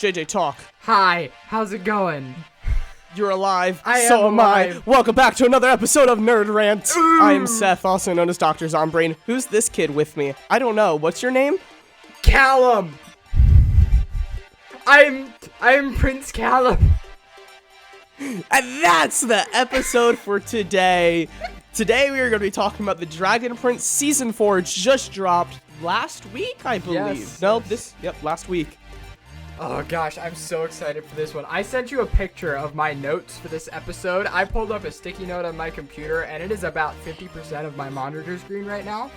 JJ, talk. Hi, how's it going? You're alive. So am I. alive. Welcome back to another episode of Nerd Rant. I am Seth, also known as Dr. Zombrain. Who's this kid with me? I don't know. What's your name? Callum! I'm Prince Callum. And that's the episode for today. Today we are going to be talking about the Dragon Prince Season 4 just dropped last week, I believe. Yes. Last week. Oh gosh, I'm so excited for this one. I sent you a picture of my notes for this episode. I pulled up a sticky note on my computer and it is about 50% of my monitor screen right now.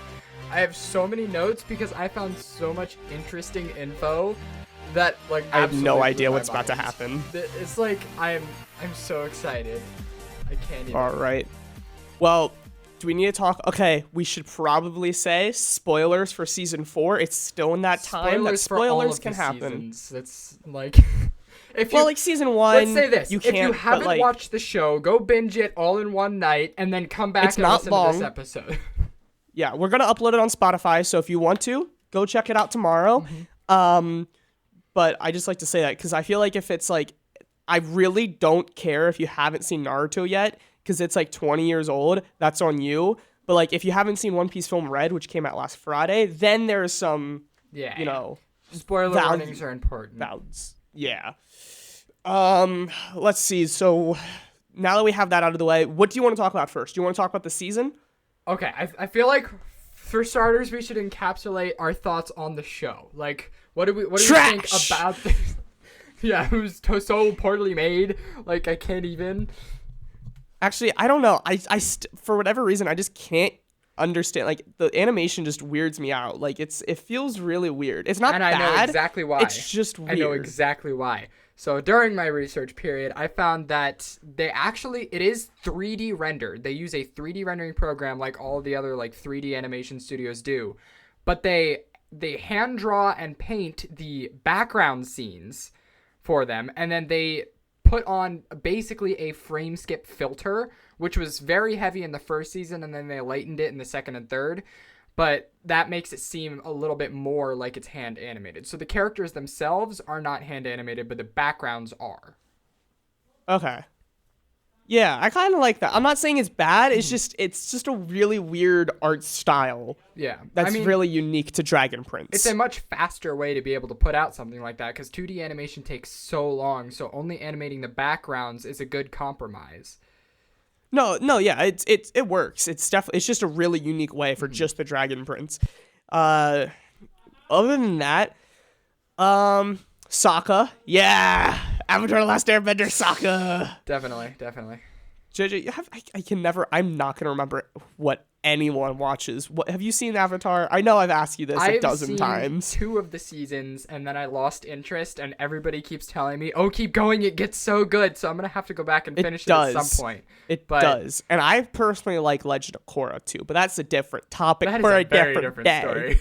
I have so many notes because I found so much interesting info that I have no idea what's about to happen. It's like I'm so excited. I can't even. All right. Well, do we need to talk? Okay, we should probably say spoilers for Season 4. It's still in that time that spoilers can happen. It's like if you, like Season 1. Let's say this: you if you haven't watched the show, go binge it all in one night, and then come back and listen to this episode. Yeah, we're gonna upload it on Spotify, so if you want to, go check it out tomorrow. Mm-hmm. But I just like to say that because I feel like if it's like, I really don't care if you haven't seen Naruto yet. Because it's like 20 years old, that's on you. But like, if you haven't seen One Piece Film Red, which came out last Friday, then there's some, spoiler warnings are important. Yeah. Let's see. So now that we have that out of the way, what do you want to talk about first? Do you want to talk about the season? Okay, I feel like for starters, we should encapsulate our thoughts on the show. Like, what do we think about this? Yeah, it was so poorly made. Like, I can't even. Actually, I don't know. For whatever reason, I just can't understand. Like, the animation just weirds me out. Like, it feels really weird. It's not bad. And I know exactly why. It's just weird. I know exactly why. So during my research period, I found that it is 3D rendered. They use a 3D rendering program like all the other like 3D animation studios do. But they hand draw and paint the background scenes for them, and then they put on basically a frame skip filter, which was very heavy in the first season, and then they lightened it in the second and third. But that makes it seem a little bit more like it's hand animated. So the characters themselves are not hand animated, but the backgrounds are. Okay. Yeah, I kind of like that. I'm not saying it's bad. It's just a really weird art style. Yeah. That's really unique to Dragon Prince. It's a much faster way to be able to put out something like that because 2D animation takes so long. So only animating the backgrounds is a good compromise. No, yeah, it works. It's just a really unique way for just the Dragon Prince. Other than that, Sokka, yeah, Avatar: The Last Airbender, Sokka. Definitely. JJ, I'm not gonna remember what anyone watches. What have you seen Avatar? I know I've asked you this a dozen times. 2 of the seasons, and then I lost interest, and everybody keeps telling me, "Oh, keep going! It gets so good." So I'm gonna have to go back and finish it at some point. It does, and I personally like Legend of Korra too, but that's a different topic for a very different day. Story.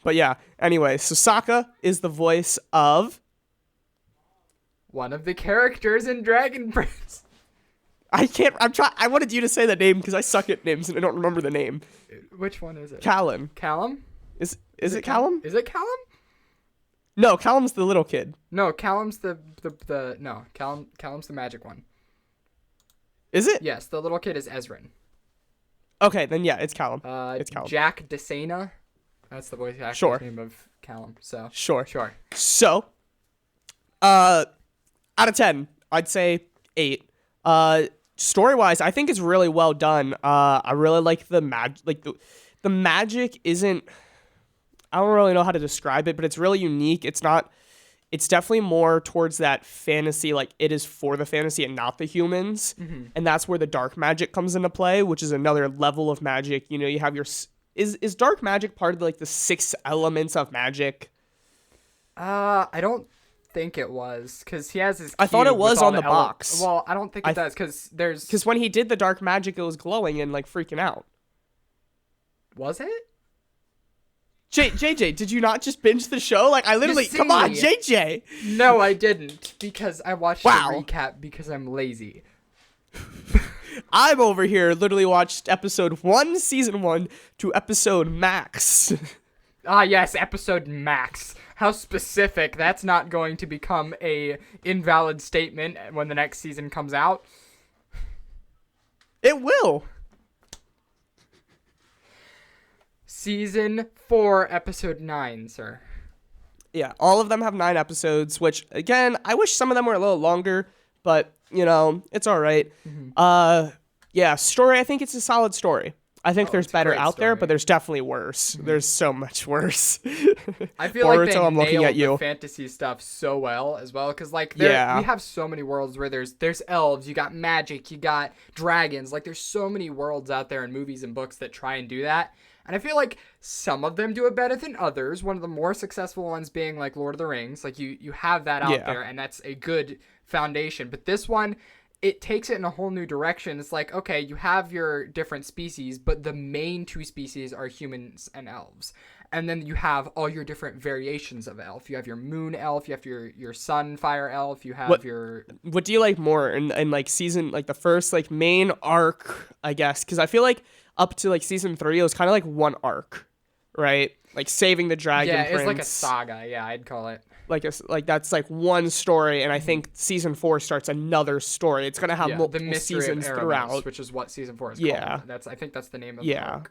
But yeah. Anyway, so Sokka is the voice of one of the characters in Dragon Prince. I wanted you to say the name because I suck at names and I don't remember the name. Which one is it? Callum. Callum? Is it Callum? Is it Callum? No, Callum's the little kid. No, Callum's Callum's the magic one. Is it? Yes, the little kid is Ezrin. Okay, then yeah, it's Callum. It's Callum. Jack DeSena. That's the voice actor's name of Callum. So Sure. So, out of 10, I'd say 8. Story-wise, I think it's really well done. I really like the magic. The magic isn't. I don't really know how to describe it, but it's really unique. It's definitely more towards that fantasy. Like, it is for the fantasy and not the humans, and that's where the dark magic comes into play, which is another level of magic. You know, you have your. Is dark magic part of like the 6 elements of magic? I don't think it was because he has his. I thought it was on the box. Well, I don't think it does because when he did the dark magic, it was glowing and like freaking out. Was it? JJ, did you not just binge the show? Like, I literally, come on, JJ. No, I didn't because I watched the recap because I'm lazy. I'm over here literally watched episode 1, season 1 to episode max. Ah, yes, episode max. How specific. That's not going to become a invalid statement when the next season comes out. It will. Season 4, episode 9, sir. Yeah, all of them have 9 episodes, which, again, I wish some of them were a little longer, but, it's all right. Yeah, story, I think it's a solid story. I think there's better out there, but there's definitely worse. There's so much worse. I feel like they I'm looking at nailed you. the fantasy stuff so well as well, because we have so many worlds where there's elves, you got magic, you got dragons. Like, there's so many worlds out there in movies and books that try and do that. And I feel like some of them do it better than others. One of the more successful ones being like Lord of the Rings. Like you have that out there, and that's a good foundation. But this one, it takes it in a whole new direction. It's like, okay, you have your different species, but the main 2 species are humans and elves. And then you have all your different variations of elf. You have your moon elf, you have your sun fire elf, you have What do you like more in like season, like the first like main arc, I guess? Because I feel like up to like season 3, it was kind of like one arc, right? Like saving the dragon prince. Yeah, it's like a saga. Yeah, I'd call it. Like that's like one story, and I think season 4 starts another story. It's gonna have multiple seasons throughout, which is what season 4 is called. I think that's the name of the book.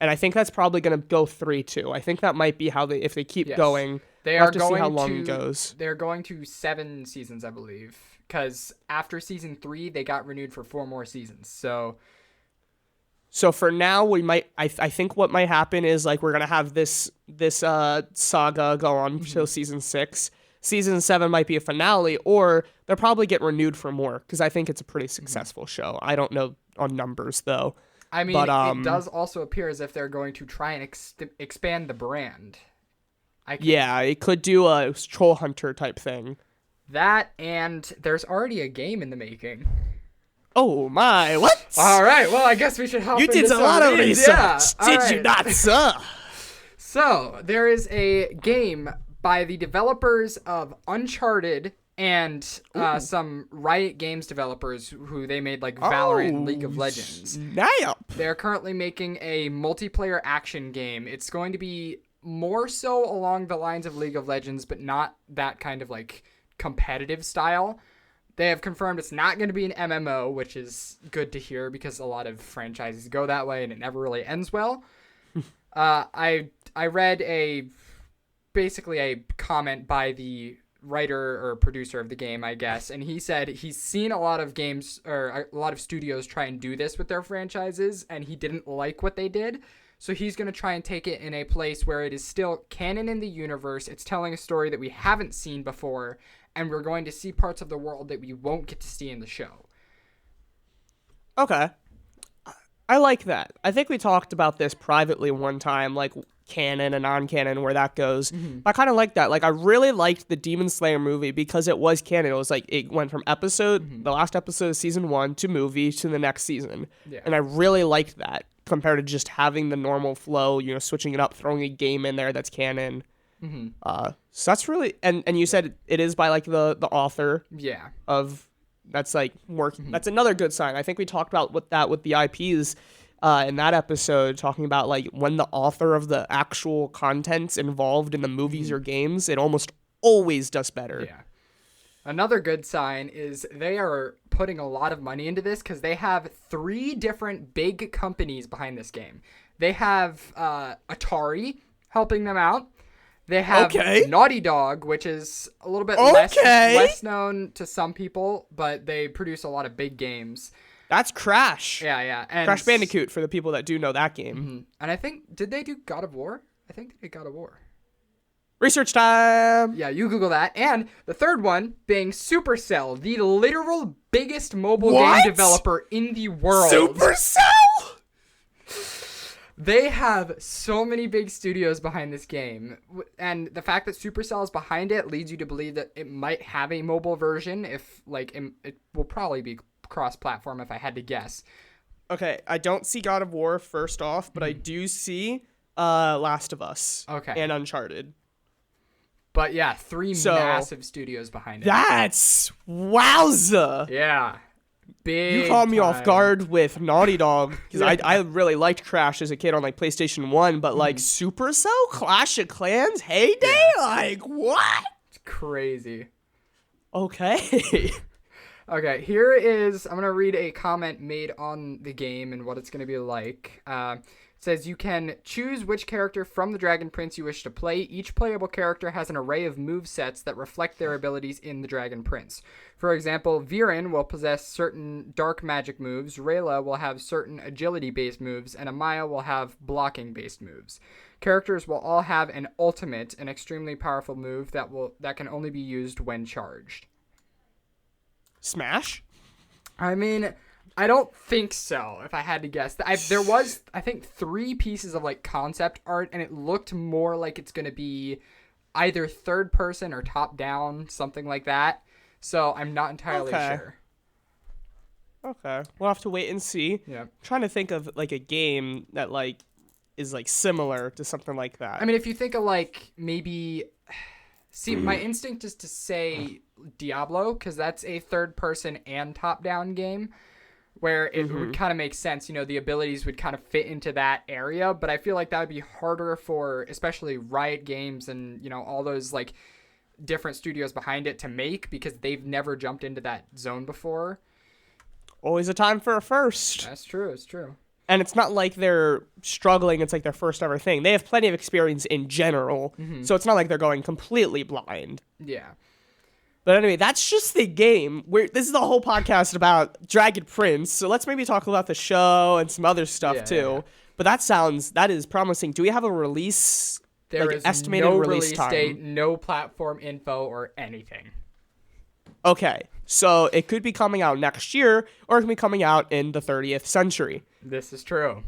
And I think that's probably gonna go 3 too. I think that might be how if they keep going. They are to going see how long it goes. They're going to 7 seasons, I believe, because after season 3, they got renewed for 4 more seasons. So for now, we might. I think what might happen is like we're gonna have this saga go on till season 6. Season 7 might be a finale, or they'll probably get renewed for more because I think it's a pretty successful show. I don't know on numbers though. I mean, it does also appear as if they're going to try and expand the brand. Yeah, it could do a troll hunter type thing. That, and there's already a game in the making. Oh my, what? All right, well, I guess we should help. You did a lot of research, did you not, sir? So, there is a game by the developers of Uncharted and some Riot Games developers who they made like Valorant and League of Legends. Snap. They're currently making a multiplayer action game. It's going to be more so along the lines of League of Legends, but not that kind of like competitive style. They have confirmed it's not going to be an MMO, which is good to hear because a lot of franchises go that way and it never really ends well. I read basically a comment by the writer or producer of the game, I guess, and he said he's seen a lot of games or a lot of studios try and do this with their franchises, and he didn't like what they did. So he's going to try and take it in a place where it is still canon in the universe. It's telling a story that we haven't seen before, and we're going to see parts of the world that we won't get to see in the show. Okay. I like that. I think we talked about this privately one time, like canon and non-canon, where that goes. I kind of like that. Like, I really liked the Demon Slayer movie because it was canon. It was like, it went from the last episode of season 1 to movie to the next season. Yeah. And I really liked that compared to just having the normal flow, switching it up, throwing a game in there that's canon. So that's really, and you said it is by like the author of, that's like working. That's another good sign. I think we talked about with the IPs in that episode, talking about like when the author of the actual content's involved in the movies or games, it almost always does better. Yeah. Another good sign is they are putting a lot of money into this because they have 3 different big companies behind this game. They have Atari helping them out. They have Naughty Dog, which is a little bit less known to some people, but they produce a lot of big games. That's Crash. Yeah. And Crash Bandicoot, for the people that do know that game. And I think, did they do God of War? I think they did God of War. Research time. Yeah, you Google that. And the third one being Supercell, the literal biggest mobile game developer in the world. Supercell? They have so many big studios behind this game, and the fact that Supercell is behind it leads you to believe that it might have a mobile version. If it will probably be cross-platform, if I had to guess. Okay, I don't see God of War first off, but I do see Last of Us and Uncharted. But yeah, 3 massive studios behind it. That's wowza. Yeah. Big You caught me off time. guard with Naughty Dog because I really liked Crash as a kid on like PlayStation 1, but like Supercell, Clash of Clans, Heyday, like what? It's crazy. Okay. Okay, here is, I'm going to read a comment made on the game and what it's going to be like. It says, you can choose which character from the Dragon Prince you wish to play. Each playable character has an array of move sets that reflect their abilities in the Dragon Prince. For example, Viren will possess certain dark magic moves, Rayla will have certain agility-based moves, and Amaya will have blocking-based moves. Characters will all have an ultimate, an extremely powerful move that can only be used when charged. Smash? I mean, I don't think so, if I had to guess. There was, I think, 3 pieces of, like, concept art, and it looked more like it's going to be either third person or top down, something like that. So I'm not entirely sure. Okay. We'll have to wait and see. Yeah. I'm trying to think of, like, a game that, like, is, like, similar to something like that. I mean, if you think of, like, maybe... See, my instinct is to say Diablo, because that's a third-person and top-down game, where it would kind of make sense. You know, the abilities would kind of fit into that area, but I feel like that would be harder for, especially Riot Games and, you know, all those, like, different studios behind it to make, because they've never jumped into that zone before. Always a time for a first. That's true, it's true. And it's not like they're struggling. It's like their first ever thing. They have plenty of experience in general. So it's not like they're going completely blind. Yeah. But anyway, that's just the game. This is the whole podcast about Dragon Prince. So let's maybe talk about the show and some other stuff too. Yeah. But that is promising. Do we have a release? There like is estimated no release time? date, no platform info, or anything. Okay. So it could be coming out next year, or it can be coming out in the 30th century. This is true.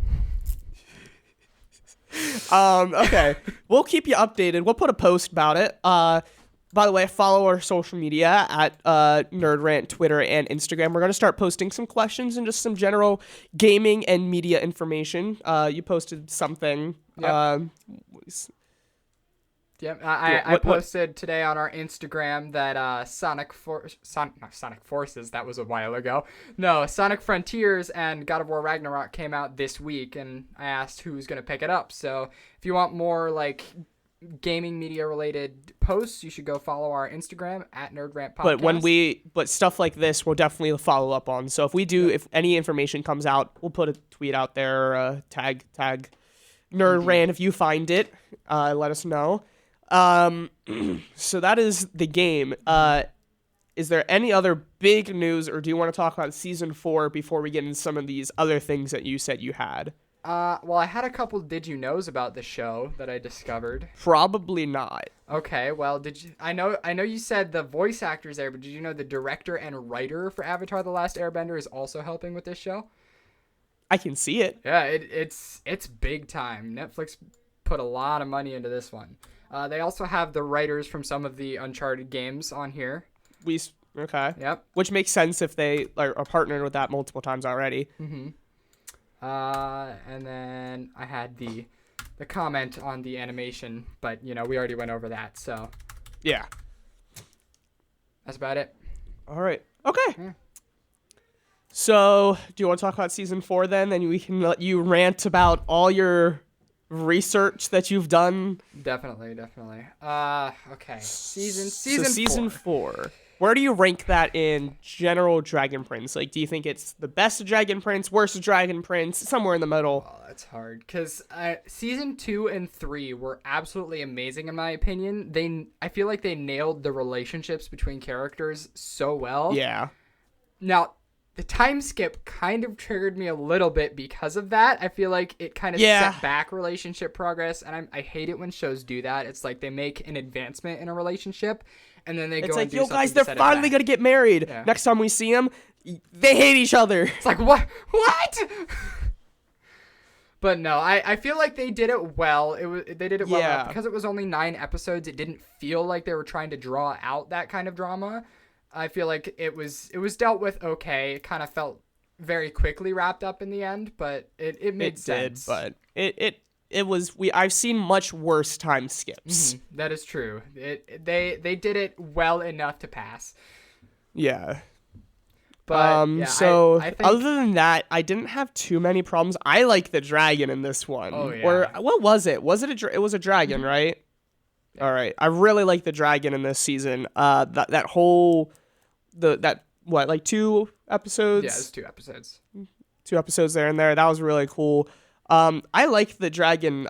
Okay. We'll keep you updated. We'll put a post about it. By the way, follow our social media at Nerd Rant, Twitter, and Instagram. We're going to start posting some questions and just some general gaming and media information. You posted something. Yep. Yep, I posted today on our Instagram that Sonic Forces, that was a while ago. No, Sonic Frontiers and God of War Ragnarok came out this week, and I asked who's going to pick it up. So if you want more, like, gaming media related posts, you should go follow our Instagram at Nerd Rant Podcast. But stuff like this, we'll definitely follow up on. So if any information comes out, we'll put a tweet out there, tag Nerd Rant if you find it. Let us know. So that is the game. Is there any other big news, or do you want to talk about season 4 before we get into some of these other things that you said you had? Well, I had a couple did you knows about the show that I discovered. Probably not. Okay, well, I know you said the voice actors there, but did you know the director and writer for Avatar: The Last Airbender is also helping with this show? I can see it. Yeah, it's big time. Netflix put a lot of money into this one. They also have the writers from some of the Uncharted games on here. Okay. Yep. Which makes sense if they are partnered with that multiple times already. Mm-hmm. And then I had the comment on the animation, but we already went over that, so yeah, that's about it. All right. Okay. Yeah. So, do you want to talk about season 4 then? Then we can let you rant about all your research that you've done. Definitely. Okay. Season 4. Where do you rank that in general Dragon Prince? Like, do you think it's the best of Dragon Prince, worst of Dragon Prince, somewhere in the middle? Oh, that's hard. Because season 2 and 3 were absolutely amazing in my opinion. I feel like they nailed the relationships between characters so well. Yeah. Now, the time skip kind of triggered me a little bit because of that. I feel like it kind of set back relationship progress, and I hate it when shows do that. It's like they make an advancement in a relationship, and then they go and do something. It's like, yo, guys, they're finally going to get married. Yeah. Next time we see them, they hate each other. It's like, what? But no, I feel like they did it well. They did it well enough. Because it was only 9 episodes, it didn't feel like they were trying to draw out that kind of drama. I feel like it was dealt with okay. It kind of felt very quickly wrapped up in the end, but it made sense. But it was I've seen much worse time skips. Mm-hmm. That is true. They did it well enough to pass. Yeah. But yeah, so I think. other than that, I didn't have too many problems. I like the dragon in this one. Oh, yeah. Or what was it? Was it it was a dragon, right? Yeah. All right. I really like the dragon in this season. That whole like 2 episodes? Yeah, it's 2 episodes. 2 episodes there and there. That was really cool. I like the dragon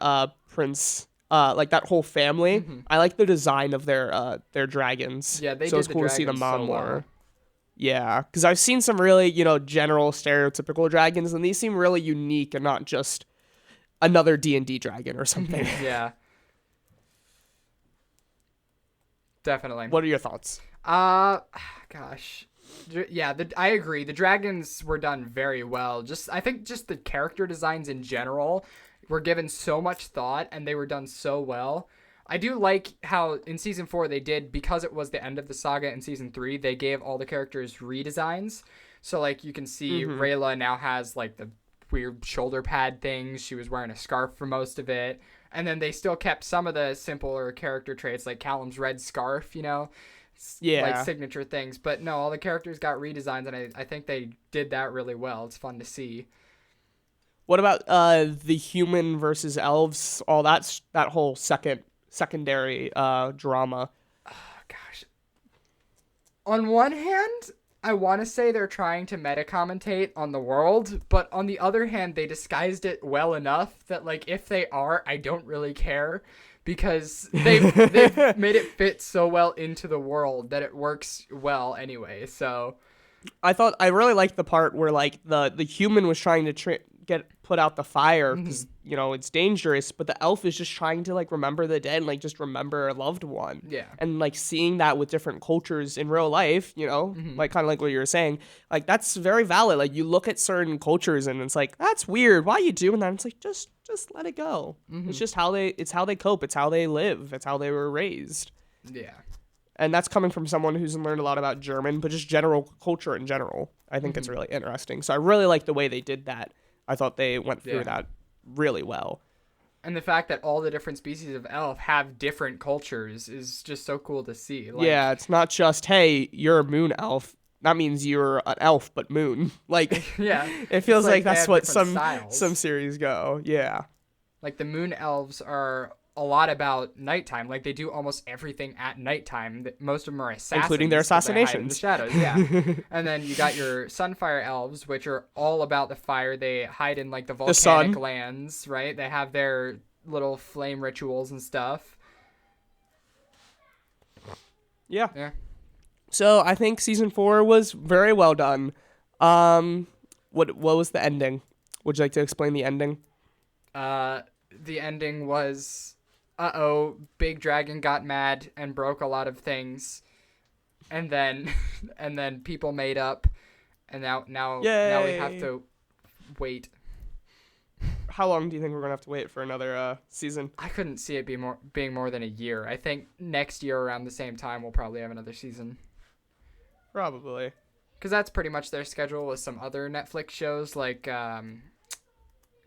prince. Like that whole family. I like the design of their dragons. Yeah, they so did it's the cool to see them dragons on so well. more. Yeah, because I've seen some really, general stereotypical dragons, and these seem really unique and not just another D&D dragon or something. Yeah. Definitely. What are your thoughts? Gosh. Yeah, I agree. The dragons were done very well. I think just the character designs in general were given so much thought, and they were done so well. I do like how in season 4 they did, because it was the end of the saga in season 3, they gave all the characters redesigns. So like you can see Rayla now has like the weird shoulder pad things. She was wearing a scarf for most of it. And then they still kept some of the simpler character traits, like Callum's red scarf, like signature things. But no, all the characters got redesigns, and I think they did that really well. It's fun to see. What about the human versus elves? All that whole secondary drama. Oh, gosh. On one hand, I want to say they're trying to meta-commentate on the world, but on the other hand, they disguised it well enough that, like, if they are, I don't really care, because they've made it fit so well into the world that it works well anyway, so... I really liked the part where, like, the human was trying to put out the fire because it's dangerous, but the elf is just trying to like remember the dead and like just remember a loved one. Yeah. And like seeing that with different cultures in real life, like kind of like what you were saying, like that's very valid. Like you look at certain cultures and it's like, that's weird, why are you doing that? And it's like just let it go. It's just how they cope, it's how they live, it's how they were raised. Yeah. And that's coming from someone who's learned a lot about German, but just general culture in general. I think it's really interesting. So I really like the way they did that. I thought they went through that really well. And the fact that all the different species of elf have different cultures is just so cool to see. Like, yeah, it's not just, hey, you're a moon elf. That means you're an elf, but moon. Like, yeah, it feels like they that's have what different some series go. Yeah. Like the moon elves are a lot about nighttime. Like they do almost everything at nighttime. Most of them are assassins, including their assassinations. In the shadows, yeah. And then you got your sunfire elves, which are all about the fire. They hide in like the volcanic lands, right? They have their little flame rituals and stuff. Yeah. Yeah. So I think season 4 was very well done. What was the ending? Would you like to explain the ending? The ending was, big dragon got mad and broke a lot of things, and then people made up, and now we have to wait. How long do you think we're gonna have to wait for another season? I couldn't see it being more than a year. I think next year around the same time we'll probably have another season. Probably. Because that's pretty much their schedule with some other Netflix shows like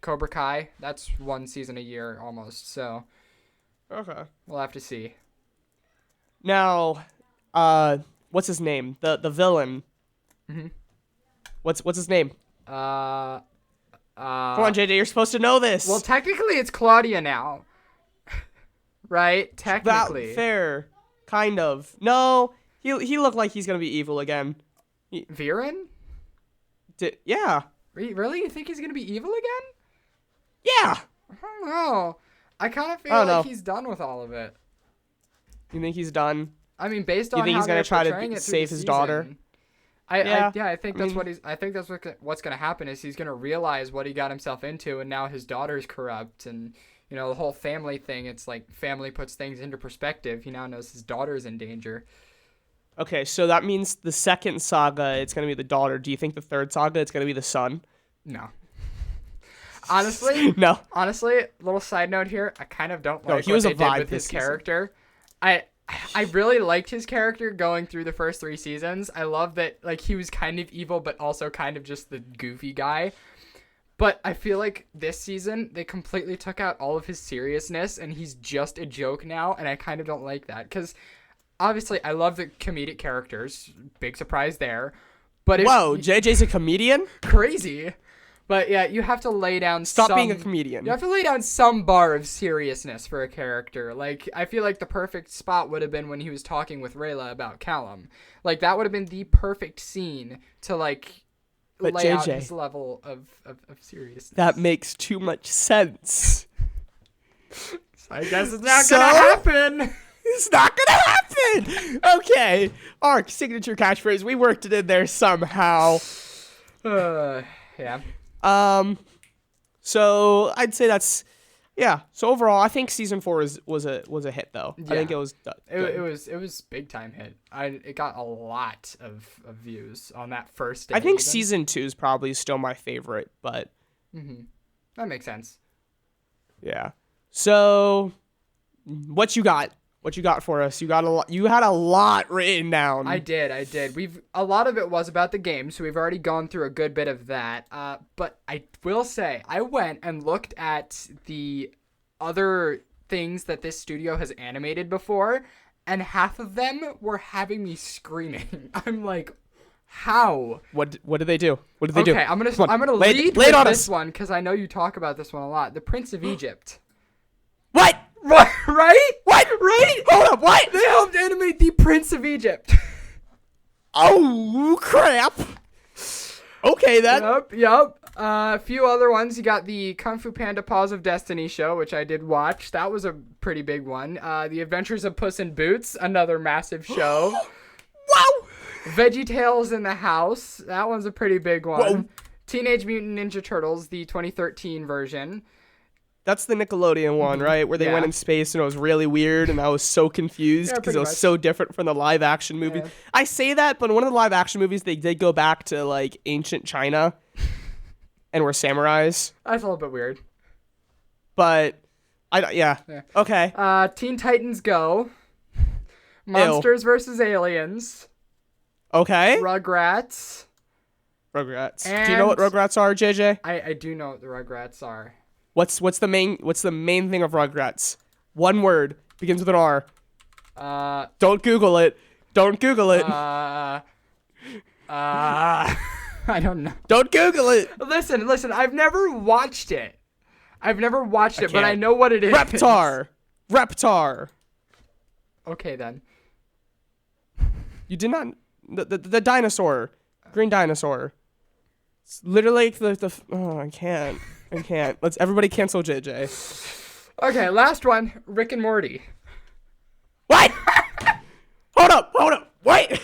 Cobra Kai. That's one season a year almost. So okay, we'll have to see. Now, what's his name? The villain. Mm-hmm. What's his name? Come on, JJ, you're supposed to know this. Well, technically it's Claudia now. Right? Technically. That fair. Kind of. No, he looked like he's gonna be evil again. Viren? Yeah. Really? You think he's gonna be evil again? Yeah. I don't know. I kind of feel like he's done with all of it. You think he's done? I mean, based on you think how he's gonna try portraying to it save through his the daughter? season, I think that's mean, what I think that's what's gonna happen is he's gonna realize what he got himself into, and now his daughter's corrupt, and the whole family thing. It's like family puts things into perspective. He now knows his daughter's in danger. Okay, so that means the second saga, it's going to be the daughter. Do you think the third saga, it's going to be the son? No. Honestly, no. Honestly, little side note here, I kind of don't like he what was they a did vibe with his this season. character. I really liked his character going through the first 3 seasons. I love that like he was kind of evil, but also kind of just the goofy guy. But I feel like this season, they completely took out all of his seriousness, and he's just a joke now, and I kind of don't like that, because obviously I love the comedic characters, big surprise there, But Whoa, JJ's a comedian? crazy. But yeah, you have to lay down Stop being a comedian. You have to lay down some bar of seriousness for a character. Like, I feel like the perfect spot would have been when he was talking with Rayla about Callum. Like, that would have been the perfect scene to, like, But lay out JJ, his level of seriousness. that makes too much sense. I guess it's not gonna happen. It's not gonna happen. Okay, our signature catchphrase. We worked it in there somehow. Yeah. So I'd say that's, yeah. So overall, I think season 4 was a hit though. Yeah. I think it was. It was big time hit. It got a lot of views on that first day. I think even. season 2 is probably still my favorite, but That makes sense. yeah. So, what you got? What you got for us? You got a lot. You had a lot written down. I did. A lot of it was about the game, so we've already gone through a good bit of that. But I will say, I went and looked at the other things that this studio has animated before, and half of them were having me screaming. I'm like, how? What did they do? What did they do? Okay, I'm gonna lead lay it on with this us. one because I know you talk about this one a lot. The Prince of Egypt. What? Right? What? Right? Hold up. What? They helped animate the Prince of Egypt. Oh crap. Okay then. Yep. A few other ones. You got the Kung Fu Panda Paws of Destiny show, which I did watch. That was a pretty big one. The Adventures of Puss in Boots, another massive show. Wow. Veggie Tales in the House. That one's a pretty big one. Whoa. Teenage Mutant Ninja Turtles, the 2013 version. That's the Nickelodeon one, right? Where they went in space and it was really weird and I was so confused because it was so different from the live action movie. Yeah. I say that, but in one of the live action movies, they did go back to like ancient China and were samurais. That's a little bit weird. But, yeah. Okay. Teen Titans Go. Monsters vs. Aliens. Okay. Rugrats. Rugrats. Do you know what Rugrats are, JJ? I do know what the Rugrats are. What's the main thing of Rugrats? One word, begins with an R. Don't Google it. Don't Google it. I don't know. Don't Google it. Listen, I've never watched it. But I know what it is. Reptar. Okay then. You did not the dinosaur. Green dinosaur. It's literally I can't. Let's everybody cancel JJ. Okay, last one. Rick and Morty. What? Hold up. Wait.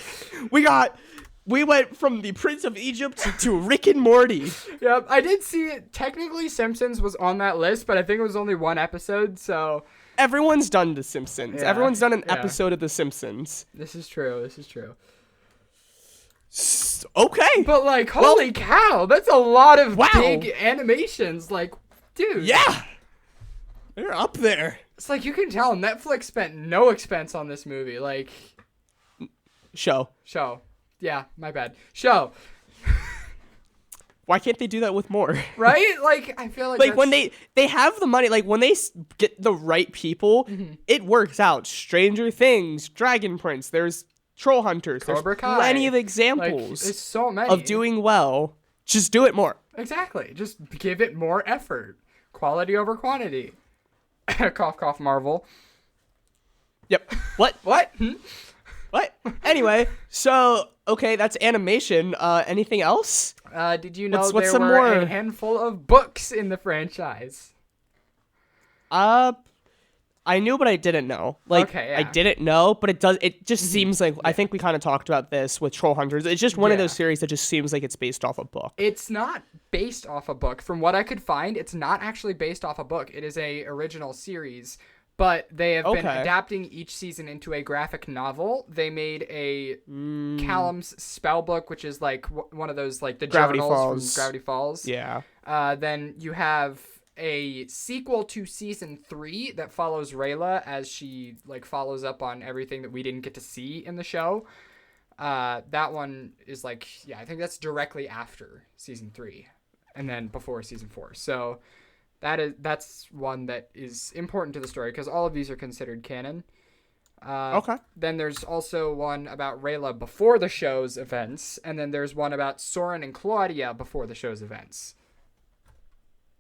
We went from the Prince of Egypt to Rick and Morty. Yep, I did see it. Technically, Simpsons was on that list, but I think it was only one episode, so... Everyone's done The Simpsons. Yeah, Everyone's done an episode of The Simpsons. This is true. Okay. But, like, holy cow, that's a lot of big animations. Like, dude. Yeah. They're up there. It's like, you can tell Netflix spent no expense on this movie. Like... Show. Yeah, my bad. Show. Why can't they do that with more? Right? Like, I feel like when they have the money, like when they get the right people, it works out. Stranger Things, Dragon Prince, there's Troll Hunters, Cobra there's Kai. plenty of examples. Like, there's so many. Of doing well. Just do it more. Exactly. Just give it more effort. Quality over quantity. Cough, cough, Marvel. Yep. What? What? What? Anyway, so okay, that's animation. Anything else? Did you know what's there some were more? a handful of books in the franchise? I knew, but I didn't know. Like, okay, yeah. I didn't know, but it just seems like, I think we kind of talked about this with Troll Hunters. It's just one of those series that just seems like it's based off a book. It's not based off a book. From what I could find, it's not actually based off a book. It is a original series, but they have been adapting each season into a graphic novel. They made a Callum's Spellbook, which is like one of those, like the Gravity journals Falls. from Gravity Falls. Yeah. Then you have a sequel to season 3 that follows Rayla as she like follows up on everything that we didn't get to see in the show. That one is like, I think that's directly after season 3 and then before season 4. So that's one that is important to the story because all of these are considered canon. Okay. Then there's also one about Rayla before the show's events, and then there's one about Soren and Claudia before the show's events.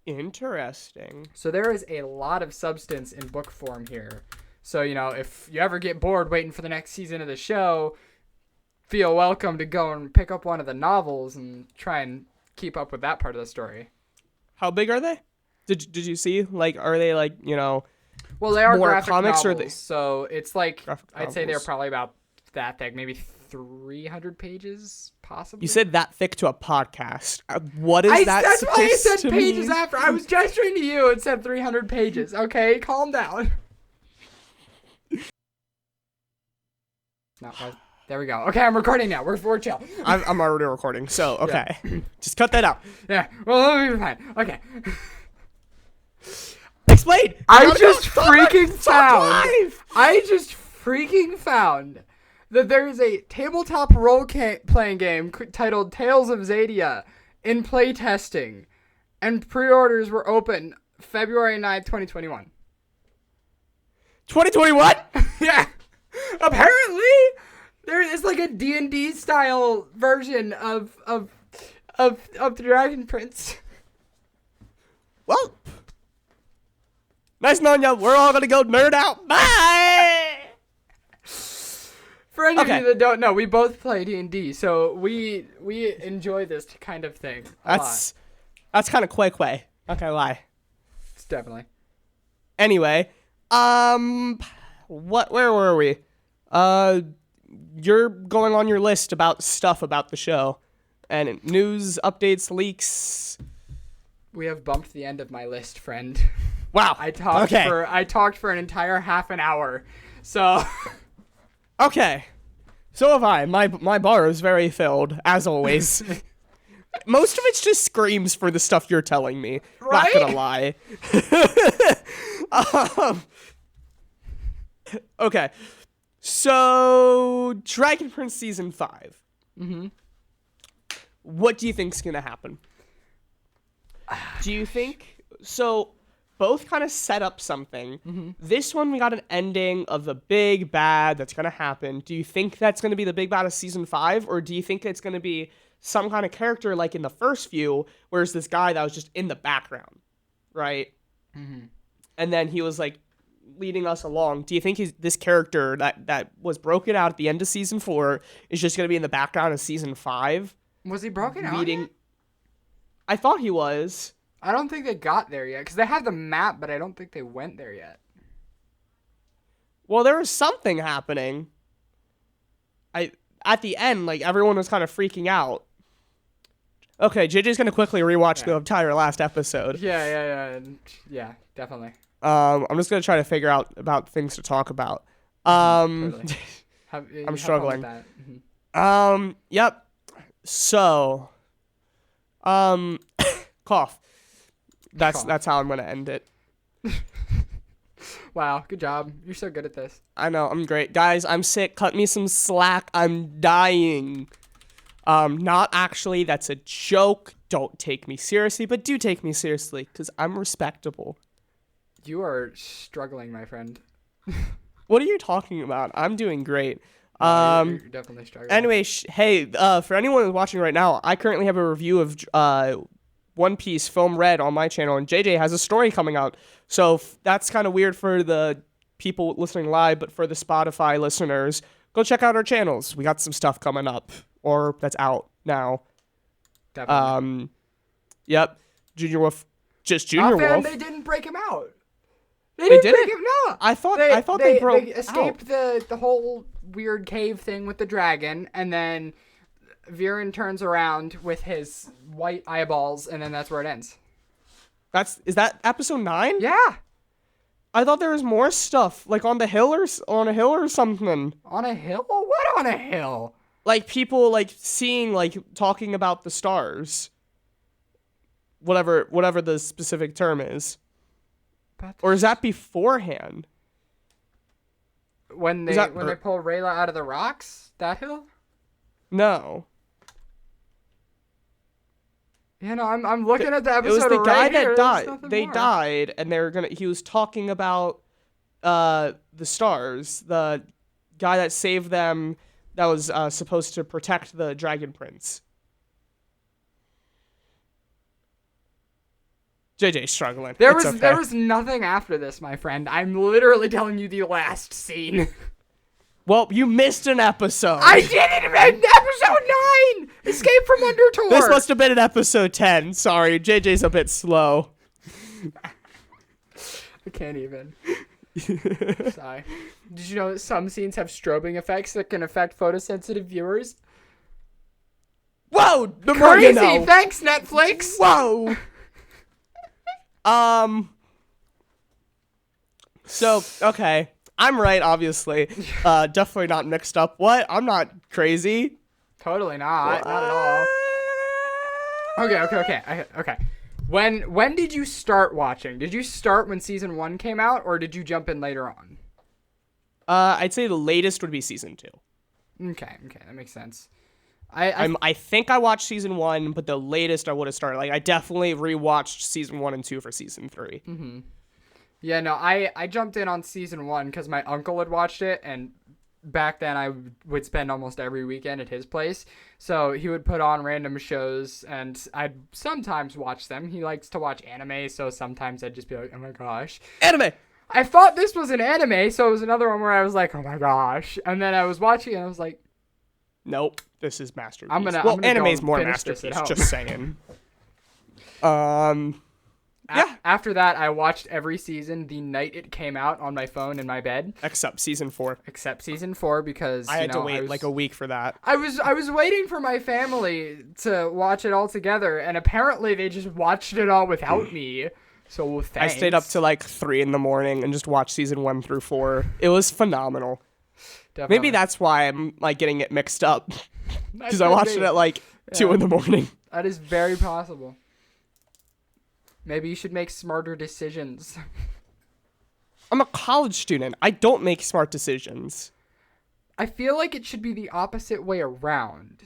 Interesting. So there is a lot of substance in book form here. So, if you ever get bored waiting for the next season of the show, feel welcome to go and pick up one of the novels and try and keep up with that part of the story. How big are they? Did you see? Like, are they like, Well, they are more graphic comics, novels, or they so it's like, graphic I'd say they're novels? probably about that thick, maybe 300 pages, possibly. You said that thick to a podcast. What is that That's why I supposed said to pages mean? after. I was gesturing to you and said 300 pages. Okay, calm down. No, there we go. Okay, I'm recording now. We're chill. I'm already recording, so okay. Just cut that out. Yeah, well, let me be fine. Okay. Explain. I just freaking found that there is a tabletop role-playing game titled Tales of Zadia in playtesting, and pre-orders were open February 9th, 2021. 2021? Yeah. Apparently, there is like a D&D style version of the Dragon Prince. Well, nice knowing you. We're all gonna go nerd out. Bye. For any of you that don't know, we both play D&D, so we enjoy this kind of thing a lot. That's kind of quay. Not gonna lie. It's definitely. Anyway, where were we? You're going on your list about stuff about the show, and news, updates, leaks. We have bumped the end of my list, friend. Wow. I talked for an entire half an hour, so. Okay. So have I. My bar is very filled, as always. Most of it's just screams for the stuff you're telling me. Right? Not gonna lie. Okay. So, Dragon Prince Season 5. Mm-hmm. What do you think's gonna happen? Do you think... So, both kind of set up something. Mm-hmm. This one, we got an ending of the big bad that's gonna happen. Do you think that's gonna be the big bad of Season 5? Or do you think it's gonna be some kind of character like in the first few, whereas this guy that was just in the background, right? Mm-hmm. And then he was like leading us along. Do you think this character that was broken out at the end of Season 4 is just going to be in the background of Season 5? Was he broken out yet? I thought he was. I don't think they got there yet, because they have the map, but I don't think they went there yet. Well, there was something happening. At the end, like, everyone was kind of freaking out. Okay, JJ's going to quickly rewatch the entire last episode. Yeah, definitely. I'm just going to try to figure out about things to talk about. Totally. I'm struggling. Have fun with that. Yep. So, cough. That's how I'm going to end it. Wow, good job. You're so good at this. I know, I'm great. Guys, I'm sick. Cut me some slack. I'm dying. Not actually. That's a joke. Don't take me seriously, but do take me seriously, because I'm respectable. You are struggling, my friend. What are you talking about? I'm doing great. You're definitely struggling. Anyway, hey, for anyone who's watching right now, I currently have a review of One Piece Film Red on my channel, and JJ has a story coming out. So that's kind of weird for the people listening live, but for the Spotify listeners, go check out our channels. We got some stuff coming up, or that's out now. Definitely. Yep. Junior Wolf, just Junior Wolf. They didn't break him out. They didn't break him. No. I thought they broke. They escaped the whole weird cave thing with the dragon, and then Viren turns around with his white eyeballs, and then that's where it ends. Is that episode 9? Yeah. I thought there was more stuff, like on a hill or something. On a hill? What on a hill? Like people like seeing, like talking about the stars. Whatever the specific term is. Or is that beforehand? When they pull Rayla out of the rocks? That hill? No. Yeah, no, I'm looking at the episode. It was the guy that here. died. They died, and he was talking about the stars, the guy that saved them, that was supposed to protect the Dragon Prince. JJ's struggling. There It's was okay. there was nothing after this, my friend. I'm literally telling you the last scene. Well, you missed an episode. I did it in episode 9! Escape from Undertor! This must have been in episode 10. Sorry, JJ's a bit slow. I can't even. Sorry. Did you know that some scenes have strobing effects that can affect photosensitive viewers? Whoa! The more you Crazy! know. Thanks, Netflix! Whoa! So, okay. I'm right, obviously. Definitely not mixed up. What? I'm not crazy. Totally not. Not at all. Okay. When did you start watching? Did you start when season 1 came out, or did you jump in later on? I'd say the latest would be season 2. Okay, that makes sense. I think I watched season 1, but the latest I would have started. Like, I definitely rewatched season 1 and 2 for season 3. Mm-hmm. Yeah, no, I jumped in on season 1 because my uncle had watched it, and back then I would spend almost every weekend at his place. So he would put on random shows, and I'd sometimes watch them. He likes to watch anime, so sometimes I'd just be like, oh my gosh. Anime! I thought this was an anime, so it was another one where I was like, oh my gosh. And then I was watching it, and I was like, nope, this is masterpiece. I'm gonna anime's go more finish this masterpiece, at home. just saying. Yeah. After that, I watched every season the night it came out on my phone in my bed. Except season 4. Except season 4 because I had to wait like a week for that. I was waiting for my family to watch it all together, and apparently they just watched it all without me. So thanks. I stayed up to like 3 in the morning and just watched season 1 through 4. It was phenomenal. Definitely. Maybe that's why I'm like getting it mixed up. Because I could watched be. it at like 2 in the morning. That is very possible. Maybe you should make smarter decisions. I'm a college student. I don't make smart decisions. I feel like it should be the opposite way around.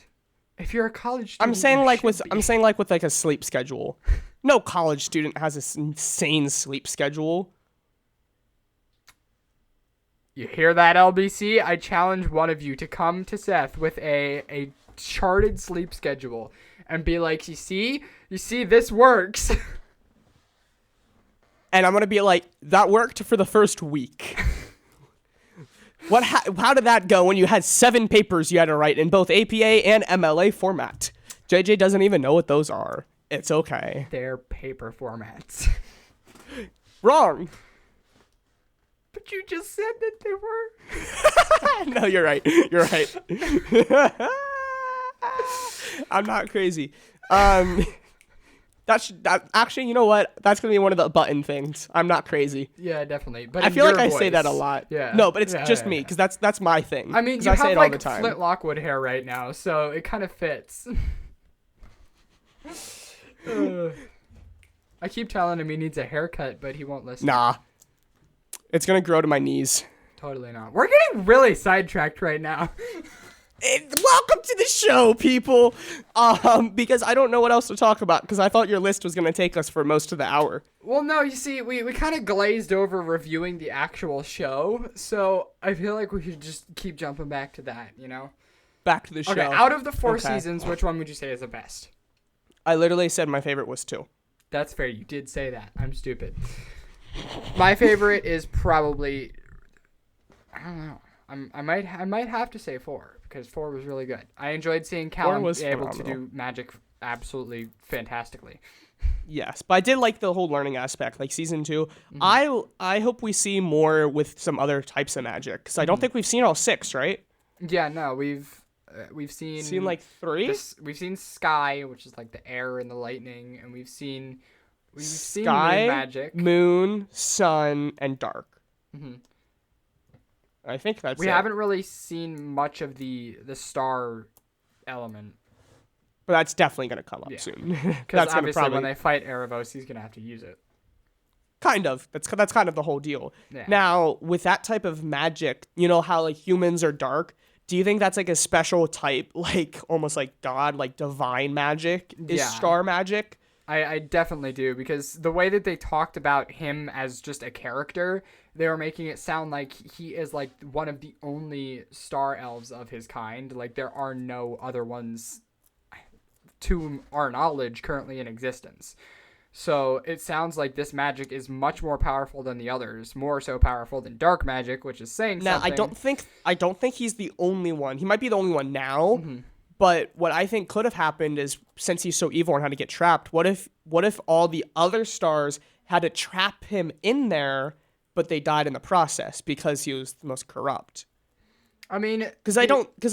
If you're a college student, I'm saying you like should with be. like a sleep schedule. No college student has this insane sleep schedule. You hear that, LBC? I challenge one of you to come to Seth with a charted sleep schedule and be like, you see, this works. And I'm going to be like, that worked for the first week. How did that go when you had 7 papers you had to write in both APA and MLA format? JJ doesn't even know what those are. It's okay. They're paper formats. Wrong. But you just said that they were. No, you're right. You're right. I'm not crazy. Actually, you know what? That's gonna be one of the button things. I'm not crazy. Yeah, definitely. But I feel in like I your say that a voice. lot. Yeah. No, but it's Yeah, just yeah, me yeah. because that's my thing. I mean, 'Cause you I have say it all like the time. Flint Lockwood hair right now, so it kind of fits. I keep telling him he needs a haircut, but he won't listen. Nah, it's gonna grow to my knees. Totally not. We're getting really sidetracked right now. Welcome to the show, people. Because I don't know what else to talk about because I thought your list was gonna take us for most of the hour. Well, no, you see, we kind of glazed over reviewing the actual show, so I feel like we should just keep jumping back to that, you know? Back to the show. Okay, out of the 4 Okay. seasons, which one would you say is the best? I literally said my favorite was 2. That's fair. You did say that. I'm stupid. My favorite is probably, I don't know. I might have to say 4 because 4 was really good. I enjoyed seeing Callum was be able to phenomenal. do magic absolutely fantastically. Yes, but I did like the whole learning aspect, like season 2. I hope we see more with some other types of magic because I don't think we've seen all 6, right? Yeah, no, we've seen like 3. We've seen sky, which is like the air and the lightning, and we've seen Sky, moon magic. moon, sun, and dark. hmm I think that's We it. haven't really seen much of the star element. But that's definitely gonna come up Yeah. soon. Because That's gonna obviously probably when they fight Erebos, he's going to have to use it. kind of. That's kind of the whole deal. Yeah. Now, with that type of magic, you know how like humans are dark. Do you think that's like a special type, like almost like God, like divine magic is Yeah. star magic? I definitely do, because the way that they talked about him as just a character they were making it sound like he is like one of the only star elves of his kind. Like there are no other ones to our knowledge currently in existence. So it sounds like this magic is much more powerful than the others, more so powerful than dark magic, which is saying Now, something. I don't think he's the only one. He might be the only one now. But what I think could have happened is, since he's so evil and had to get trapped, what if all the other stars had to trap him in there, but they died in the process because he was the most corrupt? I mean, Because I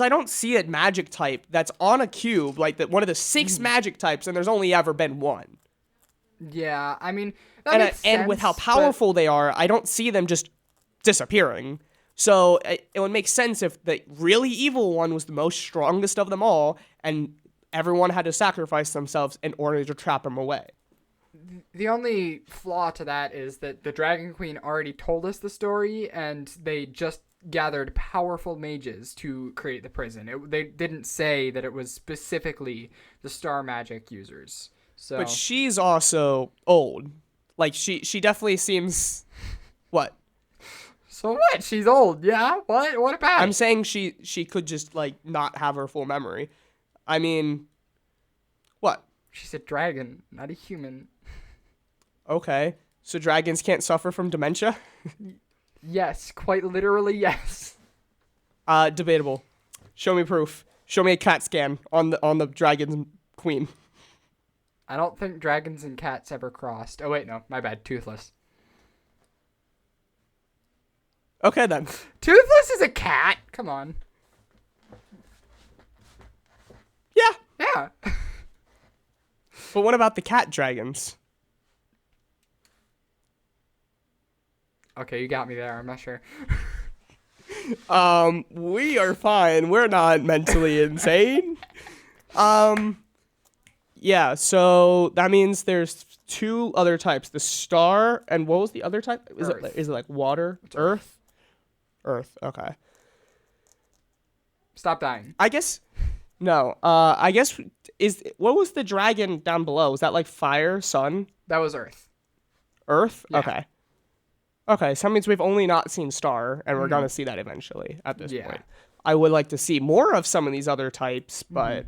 don't see a magic type that's on a cube, like one of the 6 magic types, and there's only ever been one. Yeah, I mean, that makes sense, and with how powerful they are, I don't see them just disappearing. So it would make sense if the really evil one was the most strongest of them all, and everyone had to sacrifice themselves in order to trap him away. The only flaw to that is that the Dragon Queen already told us the story, and they just gathered powerful mages to create the prison. They didn't say that it was specifically the star magic users. So. But she's also old. Like, she definitely seems... What? So what? She's old, yeah? What about I'm it? saying she could just, like, not have her full memory. I mean... What? She's a dragon, not a human. Okay. So dragons can't suffer from dementia? Yes, quite literally, yes. Debatable. Show me proof. Show me a CAT scan on the dragon's queen. I don't think dragons and cats ever crossed. Oh, wait, no. My bad. Toothless. Okay, then. Toothless is a cat? Come on. Yeah. Yeah. But what about the cat dragons? Okay, you got me there. I'm not sure. We are fine. We're not mentally insane. Yeah, so that means there's 2 other types. The star, and what was the other type? Is it like water? Earth? Earth, okay. Stop dying. I guess, no. What was the dragon down below? Was that like fire, sun? That was Earth. Earth? Yeah. Okay. Okay, so that means we've only not seen star, and we're going to see that eventually at this point. I would like to see more of some of these other types, but...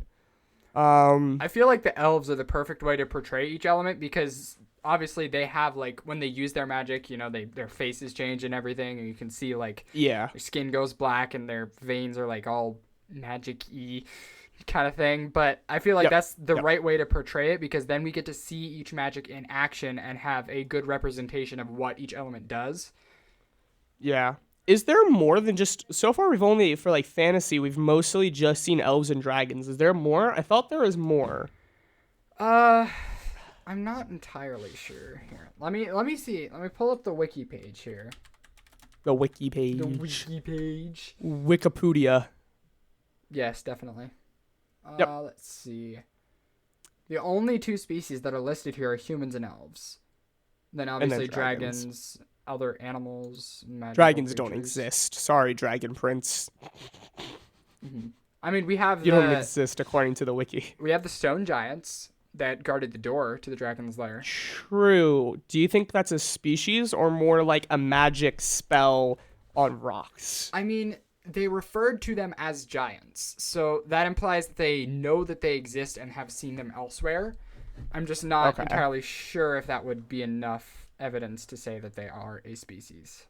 I feel like the elves are the perfect way to portray each element because obviously they have, like, when they use their magic, you know, their faces change and everything, and you can see, like, yeah, their skin goes black and their veins are, like, all magic-y kind of thing. But I feel like that's the right way to portray it because then we get to see each magic in action and have a good representation of what each element does. Yeah. Is there more than just... So far, we've only, for, like, fantasy, we've mostly just seen elves and dragons. Is there more? I thought there was more. I'm not entirely sure. Here, let me see. Let me pull up the wiki page here. The wiki page. The wiki page. Wikipedia. Yes, definitely. Yep. Let's see. The only 2 species that are listed here are humans and elves. Then obviously dragons, other animals, dragons don't exist. Sorry, Dragon Prince. I mean, we have you don't exist according to the wiki. We have the stone giants that guarded the door to the dragon's lair. True. Do you think that's a species or more like a magic spell on rocks? I mean, they referred to them as giants, so that implies that they know that they exist and have seen them elsewhere. I'm just not entirely sure if that would be enough evidence to say that they are a species.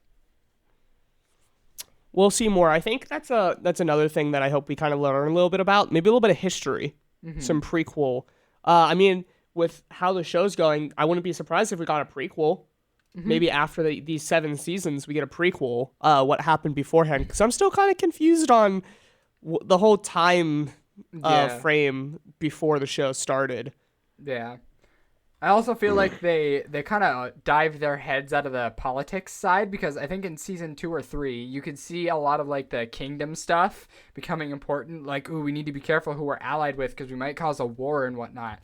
We'll see more. I think that's another thing that I hope we kind of learn a little bit about. Maybe a little bit of history, some prequel. I mean, with how the show's going, I wouldn't be surprised if we got a prequel. Maybe after these 7 seasons, we get a prequel. What happened beforehand? Because I'm still kind of confused on the whole time frame before the show started. Yeah. I also feel like they kind of dived their heads out of the politics side because I think in season 2 or 3, you could see a lot of like the kingdom stuff becoming important. Like, ooh, we need to be careful who we're allied with because we might cause a war and whatnot.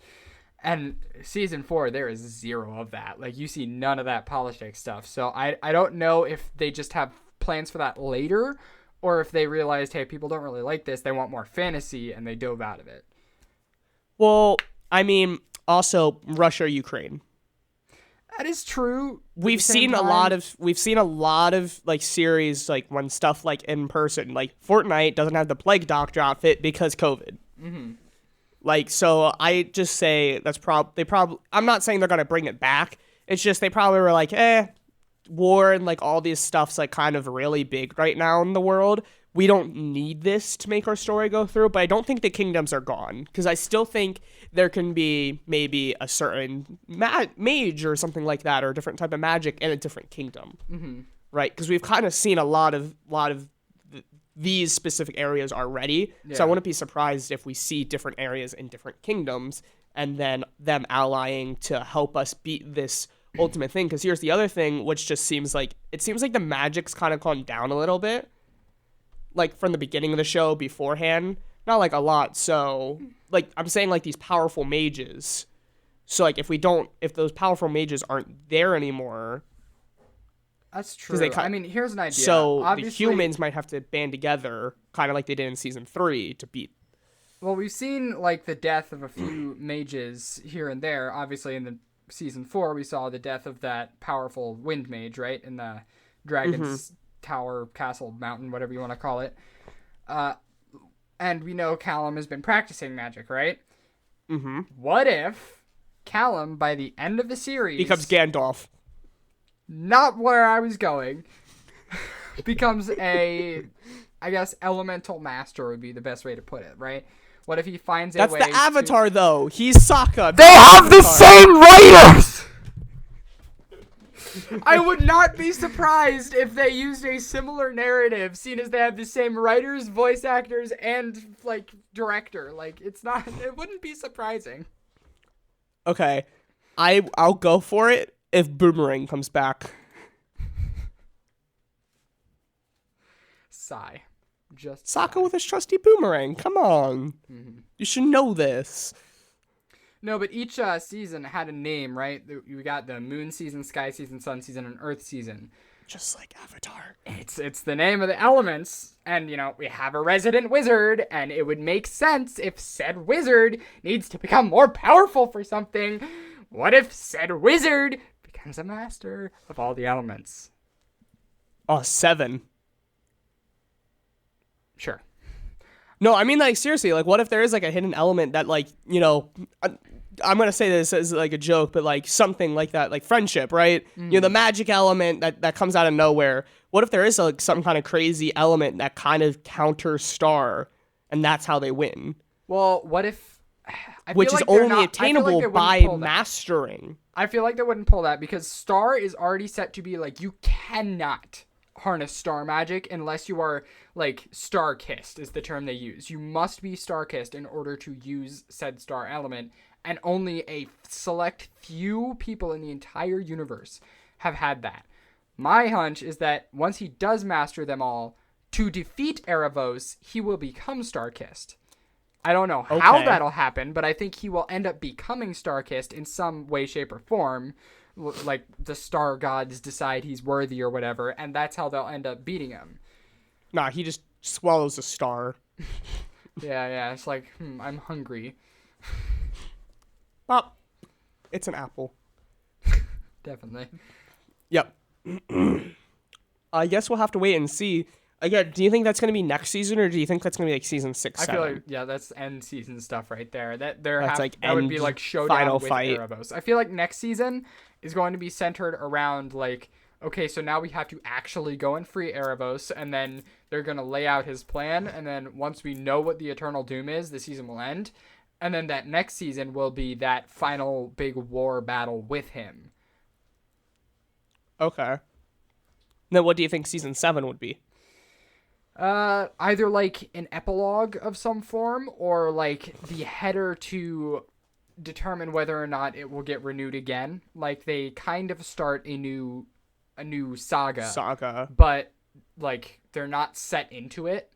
And season 4, there is 0 of that. Like, you see none of that politics stuff. So I don't know if they just have plans for that later or if they realized, hey, people don't really like this. They want more fantasy and they dove out of it. Well, I mean... Also, Russia, Ukraine. That is true. We've seen a lot of like series like when stuff like in person, like Fortnite doesn't have the Plague Doctor outfit because COVID. Mm-hmm. Like, so I just say that's I'm not saying they're gonna bring it back. It's just they probably were like, war and like all this stuff's like kind of really big right now in the world. We don't need this to make our story go through, but I don't think the kingdoms are gone because I still think there can be maybe a certain mage or something like that, or a different type of magic in a different kingdom, right? Because we've kind of seen a lot of these specific areas already, so I wouldn't be surprised if we see different areas in different kingdoms and then them allying to help us beat this ultimate thing. Because here's the other thing, which just seems like the magic's kind of gone down a little bit. Like from the beginning of the show beforehand, not like a lot. So like I'm saying like these powerful mages. So like if those powerful mages aren't there anymore. That's true. I mean, here's an idea. So obviously, the humans might have to band together, kind of like they did in season 3 to beat. Well, we've seen like the death of a few mages here and there. Obviously in the season 4, we saw the death of that powerful wind mage, right? In the dragon's tower, castle, mountain, whatever you want to call it. And we know Callum has been practicing magic, right? Mm-hmm. What if Callum, by the end of the series, becomes Gandalf? Not where I was going. Becomes I guess, elemental master would be the best way to put it, right? What if he finds a way? That's the Avatar, though. He's Sokka. They have the same writers. I would not be surprised if they used a similar narrative, seeing as they have the same writers, voice actors, and like director. Like it wouldn't be surprising. Okay, I'll go for it if Boomerang comes back. Sigh. Just Sokka with his trusty boomerang. Come on. Mm-hmm. You should know this. No, but each season had a name, right? We got the moon season, sky season, sun season, and earth season. Just like Avatar. It's the name of the elements. And, we have a resident wizard, and it would make sense if said wizard needs to become more powerful for something. What if said wizard becomes a master of all the elements? Oh, 7. Sure. No, I mean, like, seriously, like, what if there is, like, a hidden element that, like, I'm going to say this as, like, a joke, but, like, something like that, like friendship, right? Mm. The magic element that comes out of nowhere. What if there is, like, some kind of crazy element that kind of counters Star, and that's how they win? Well, what if... Which is only attainable by mastering. I feel like they wouldn't pull that, because Star is already set to be, like, you cannot harness star magic unless you are like star kissed is the term they use. You must be star kissed in order to use said star element, and only a select few people in the entire universe have had that. My hunch is that once he does master them all, to defeat Erebos, he will become star kissed. I don't know how that'll happen, but I think he will end up becoming star kissed in some way, shape, or form. Like the star gods decide he's worthy or whatever, and that's how they'll end up beating him. Nah, he just swallows a star. Yeah, it's like, I'm hungry. Well, it's an apple. Definitely. Yep. I guess we'll have to wait and see. Again, do you think that's going to be next season, or do you think that's going to be like season 6, 7? I feel like, that's end season stuff right there. That would be like showdown final with fight. Erebos. I feel like next season is going to be centered around like, okay, so now we have to actually go and free Erebos, and then they're going to lay out his plan, and then once we know what the Eternal Doom is, the season will end, and then that next season will be that final big war battle with him. Okay. Then what do you think season 7 would be? Either like an epilogue of some form, or like the header to determine whether or not it will get renewed again. Like they kind of start a new saga. But like they're not set into it.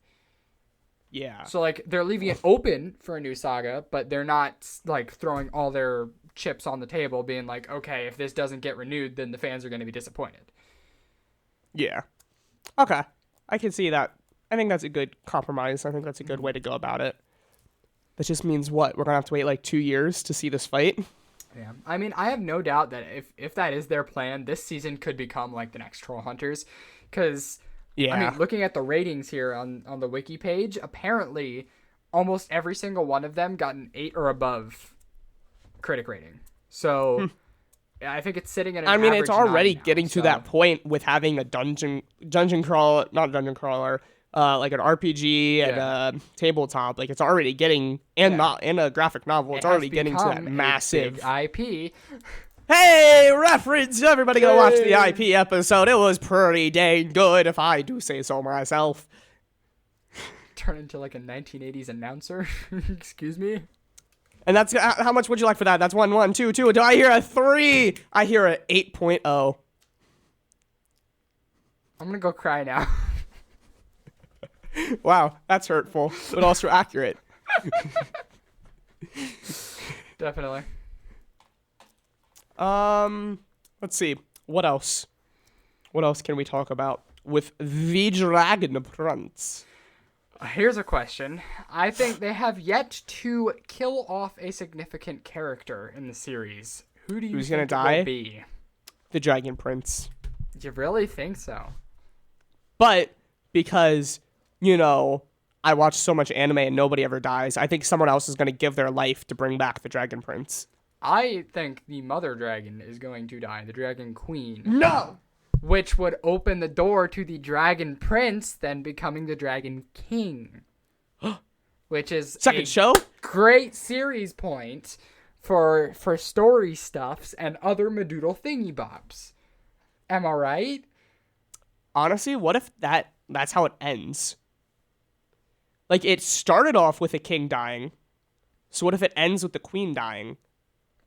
Yeah. So like they're leaving it open for a new saga, but they're not like throwing all their chips on the table being like, okay, if this doesn't get renewed, then the fans are going to be disappointed. Yeah. Okay. I can see that. I think that's a good compromise. I think that's a good way to go about it. That just means what? We're going to have to wait like 2 years to see this fight? Yeah, I mean, I have no doubt that if that is their plan, this season could become like the next Troll Hunters, because Yeah. I mean, looking at the ratings here on the wiki page, apparently almost every single one of them got an 8 or above critic rating. So I think it's sitting at an I mean, average it's already 9 now, getting to that point with having a dungeon crawler, not dungeon crawler, like an RPG and a tabletop. Like it's already getting not in a graphic novel. It's already getting to that massive big IP. Hey, reference! Everybody go watch the IP episode. It was pretty dang good, if I do say so myself. Turn into like a 1980s announcer. Excuse me. And that's how much would you like for that? That's 1, 1, 2, 2. Do I hear a 3? I hear a 8.0. I'm gonna go cry now. Wow, that's hurtful, but also accurate. Definitely. Let's see. What else? What else can we talk about with the Dragon Prince? Here's a question. I think they have yet to kill off a significant character in the series. Who do you Who's think gonna it die? will be? The Dragon Prince. Do you really think so? But because, you know, I watch so much anime and nobody ever dies, I think someone else is going to give their life to bring back the Dragon Prince. I think the mother dragon is going to die, the dragon queen. No! Which would open the door to the dragon prince then becoming the dragon king. Which is Second show? Great series point for story stuffs and other Medoodle thingy bobs. Am I right? Honestly, what if that's how it ends? Like, it started off with a king dying. So what if it ends with the queen dying?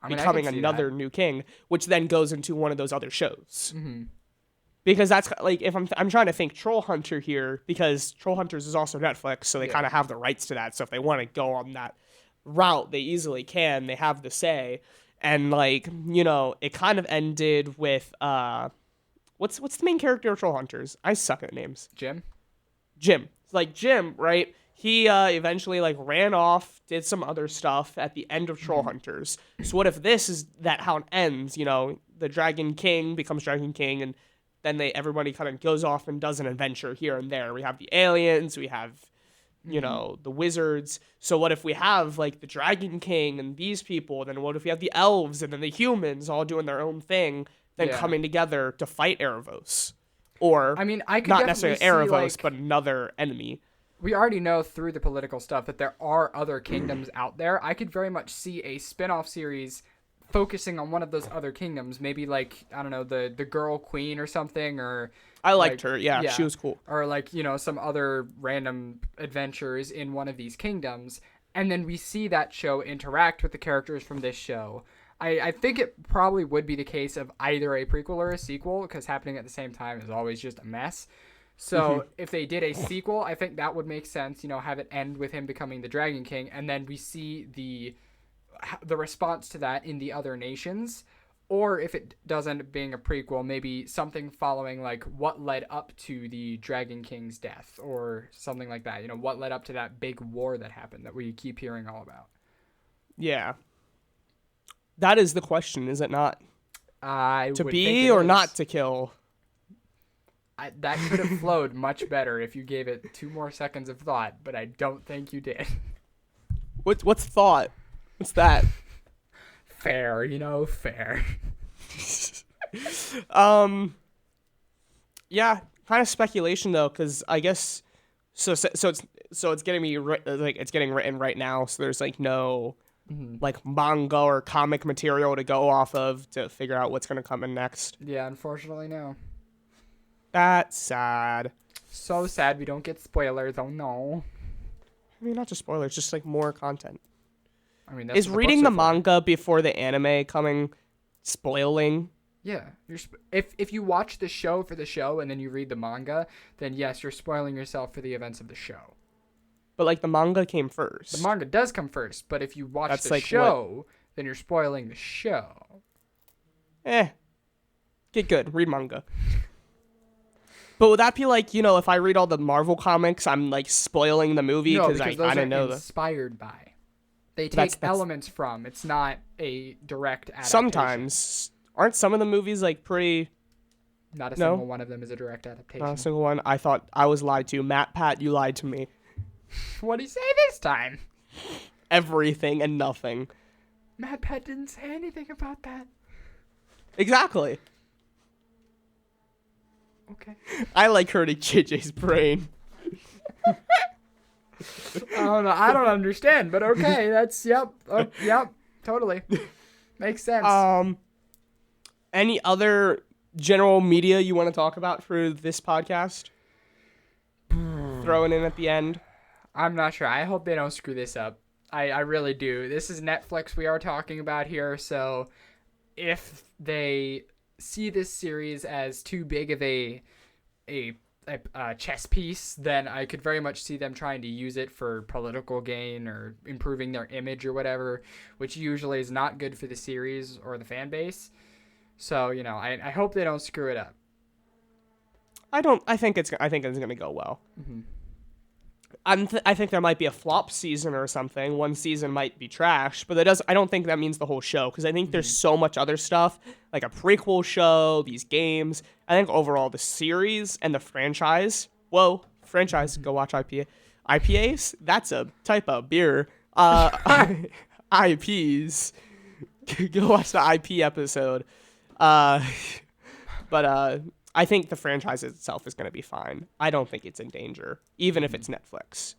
I mean, becoming I can see another that. new king, which then goes into one of those other shows. Mm-hmm. Because that's like, if I'm trying to think Troll Hunter here, because Troll Hunters is also Netflix, so they kind of have the rights to that. So if they want to go on that route, they easily can. They have the say, and like, you know, it kind of ended with what's the main character of Troll Hunters? I suck at names. Jim? Like Jim, right? He eventually like ran off, did some other stuff at the end of Troll Hunters. So what if this is that how it ends? You know, the Dragon King becomes Dragon King, and then everybody kind of goes off and does an adventure here and there. We have the aliens, we have, you know, the wizards. So what if we have like the Dragon King and these people? Then what if we have the elves and then the humans all doing their own thing, then coming together to fight Erebos? Or I mean, I could not definitely necessarily see, Erebos, like, but another enemy. we already know through the political stuff that there are other kingdoms out there. I could very much see a spin-off series focusing on one of those other kingdoms. Maybe like, I don't know, the girl queen or something, or I liked her. Yeah, she was cool. Or like, you know, some other random adventures in one of these kingdoms. And then we see that show interact with the characters from this show. I think it probably would be the case of either a prequel or a sequel, because happening at the same time is always just a mess. So if they did a sequel, I think that would make sense, you know, have it end with him becoming the Dragon King, and then we see the response to that in the other nations. Or if it does end up being a prequel, maybe something following like what led up to the Dragon King's death or something like that. You know, what led up to that big war that happened that we keep hearing all about. Yeah. That is the question, is it not? To would be think it or is. not to kill? That could have flowed much better if you gave it 2 more seconds of thought, but I don't think you did. What's thought? What's that? Fair, you know, fair. Yeah, kind of speculation though, because I guess so it's getting it's getting written right now, so there's like no like manga or comic material to go off of to figure out what's gonna come in next. Yeah, unfortunately, no. That's sad. So sad we don't get spoilers. Oh no. I mean, not just spoilers, just like more content. I mean, that's Is what reading the books are for. manga before the anime coming spoiling? Yeah, if you watch the show for the show and then you read the manga, then yes, you're spoiling yourself for the events of the show. But like the manga came first. The manga does come first, but if you watch That's the like show, then you're spoiling the show. Get good. Read manga. But would that be like, you know, if I read all the Marvel comics, I'm like spoiling the movie No, because I because those kind are of know the. inspired by. They take elements from. It's not a direct adaptation. Sometimes. Aren't some of the movies like pretty... Not a single one of them is a direct adaptation. Not a single one. I thought I was lied to. Pat, you lied to me. What'd he say this time? Everything and nothing. Pat didn't say anything about that. Exactly. Okay. I like hurting JJ's brain. I don't understand, but okay. That's, yep, totally. Makes sense. Any other general media you want to talk about for this podcast? Throw it in at the end. I'm not sure. I hope they don't screw this up. I really do. This is Netflix we are talking about here, so if they see this series as too big of a chess piece, then I could very much see them trying to use it for political gain or improving their image or whatever, which usually is not good for the series or the fan base. So, I hope they don't screw it up. I think it's going to go well. Mm-hmm. I think there might be a flop season or something. One season might be trash, but I don't think that means the whole show, because I think there's so much other stuff, like a prequel show, these games. I think overall the series and the franchise. Whoa, franchise! Go watch IPAs. That's a type of beer. IPs. Go watch the IP episode. But I think the franchise itself is going to be fine. I don't think it's in danger, even if it's Netflix.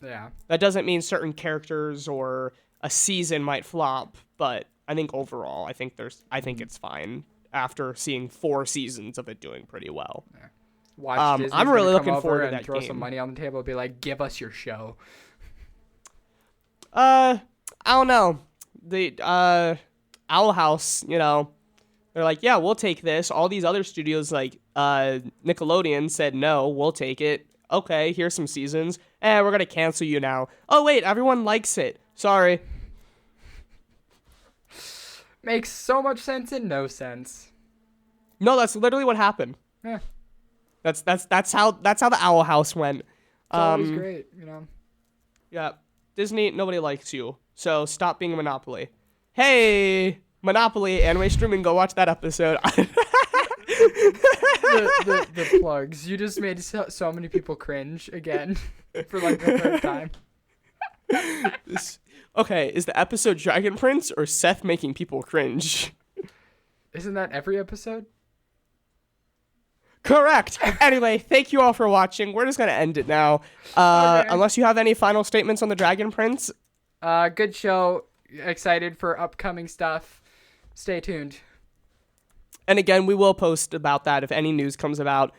Yeah. That doesn't mean certain characters or a season might flop, but I think overall, I think it's fine after seeing 4 seasons of it doing pretty well. Yeah. Watch Disney's I'm really looking come forward over to that and throw game. some money on the table and be like, give us your show. I don't know. The Owl House, they're like, yeah, we'll take this. All these other studios, like Nickelodeon, said, no, we'll take it. Okay, here's some seasons. We're going to cancel you now. Oh, wait, everyone likes it. Sorry. Makes so much sense and no sense. No, that's literally what happened. Yeah. That's how the Owl House went. It's always great, Yeah. Disney, nobody likes you. So stop being a monopoly. Hey, Monopoly, anime streaming, go watch that episode. the plugs. You just made so many people cringe again for like the third time. Okay, is the episode Dragon Prince or Seth making people cringe? Isn't that every episode? Correct. Anyway, thank you all for watching. We're just going to end it now. Okay. Unless you have any final statements on the Dragon Prince. Good show. Excited for upcoming stuff. Stay tuned. And again, we will post about that if any news comes about,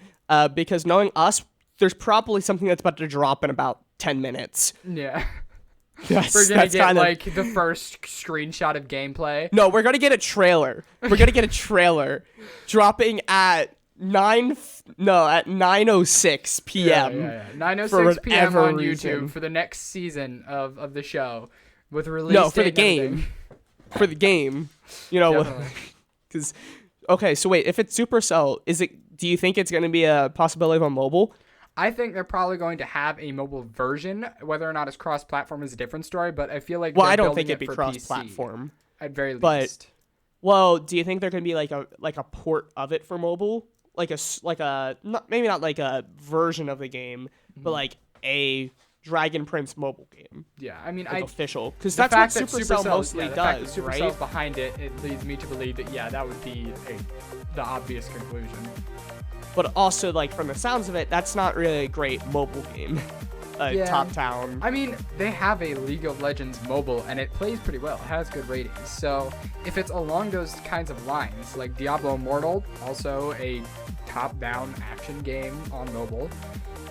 because knowing us, there's probably something that's about to drop in about 10 minutes. Yeah. Yes, we're going to get like the first screenshot of gameplay. No, we're going to get a trailer. We're going to get a trailer dropping at 9:06 p.m. Yeah. 9:06 p.m. on YouTube for the next season of the show with release date. No, for the game. For the game, because okay. So wait, if it's Supercell, do you think it's going to be a possibility of a mobile? I think they're probably going to have a mobile version. Whether or not it's cross-platform is a different story. But I feel like I don't think it'd be cross-platform at very least. Well, do you think there can be like a port of it for mobile, maybe not like a version of the game, but like a Dragon Prince mobile game? Yeah, I mean, official, because that's what Supercell mostly does, right? Supercell's behind it, it leads me to believe that that would be the obvious conclusion. But also, like, from the sounds of it, that's not really a great mobile game. Top Town. I mean, they have a League of Legends mobile, and it plays pretty well. It has good ratings. So if it's along those kinds of lines, like Diablo Immortal, also a top-down action game on mobile.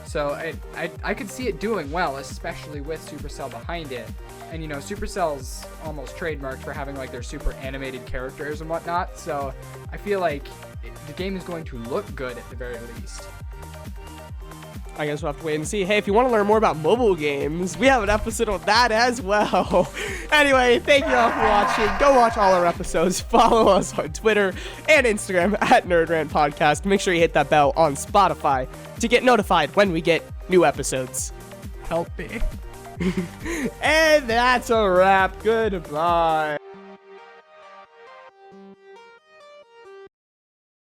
So I could see it doing well, especially with Supercell behind it. And, Supercell's almost trademarked for having, like, their super animated characters and whatnot. So I feel like the game is going to look good at the very least. I guess we'll have to wait and see. Hey, if you want to learn more about mobile games, we have an episode on that as well. Anyway, thank you all for watching. Go watch all our episodes. Follow us on Twitter and Instagram at NerdRant Podcast. Make sure you hit that bell on Spotify to get notified when we get new episodes. Help me. And that's a wrap. Goodbye.